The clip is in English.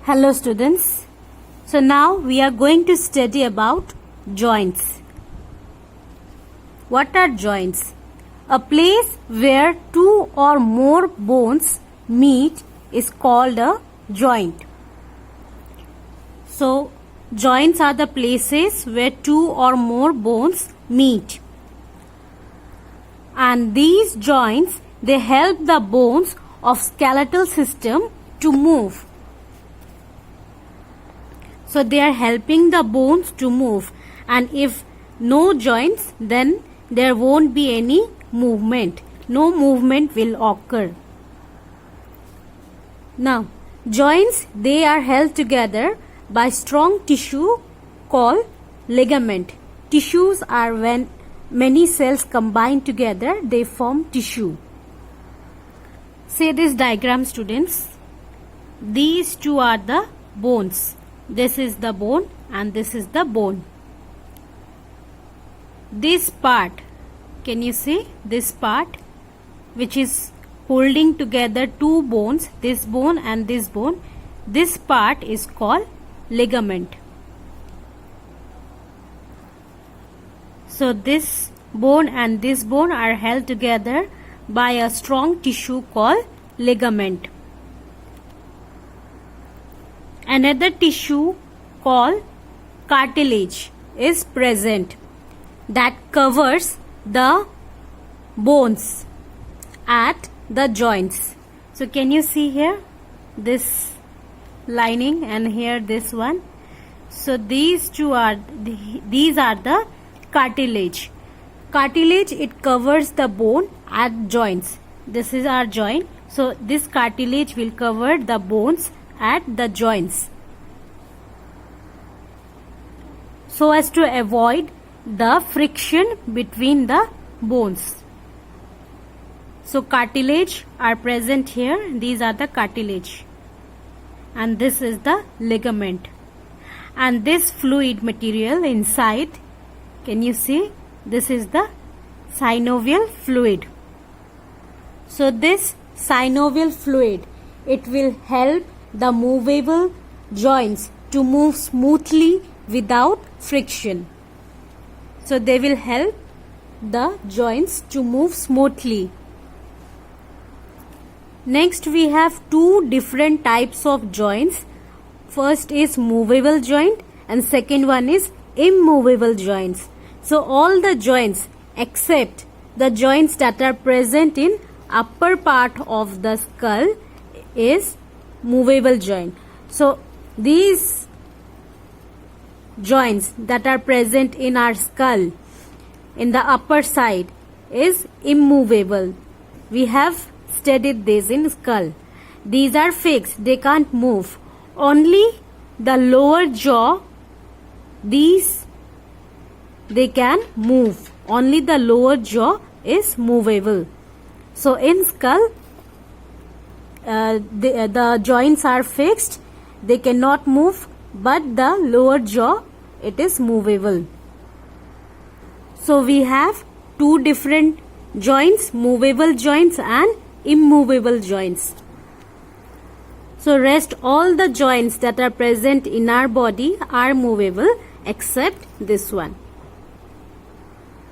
Hello students. So now we are going to study about joints. What are joints? A place where two or more bones meet is called a joint. So joints are the places where two or more bones meet. And these joints, they help the bones of skeletal system to move. So they are helping the bones to move, and if no joints, then there won't be any movement. No movement will occur. Now, joints, they are held together by strong tissue called ligament. Tissues are when many cells combine together, they form tissue. Say this diagram, students. These two are the bones. This is the bone and this is the bone. This part, can you see this part which is holding together two bones, this bone and this bone, this part is called ligament. So this bone and this bone are held together by a strong tissue called ligament. Another tissue called cartilage is present that covers the bones at the joints. So can you see here this lining and here this one? So these are the cartilage. Cartilage, it covers the bone at joints. This is our joint. So this cartilage will cover the bones at the joints, so as to avoid the friction between the bones. So cartilage are present here. These are the cartilage and this is the ligament, and this fluid material inside, can you see, this is the synovial fluid. So this synovial fluid, it will help the movable joints to move smoothly without friction. So they will help the joints to move smoothly. Next we have two different types of joints. First is movable joint and second one is immovable joints. So all the joints except the joints that are present in upper part of the skull is movable joint. So these joints that are present in our skull in the upper side is immovable. We have studied this in skull. These are fixed, they can't move. Only the lower jaw, these they can move. Only the lower jaw is movable. So in skull, the joints are fixed, they cannot move, but the lower jaw, it is movable. So we have two different joints, movable joints and immovable joints. So rest all the joints that are present in our body are movable except this one.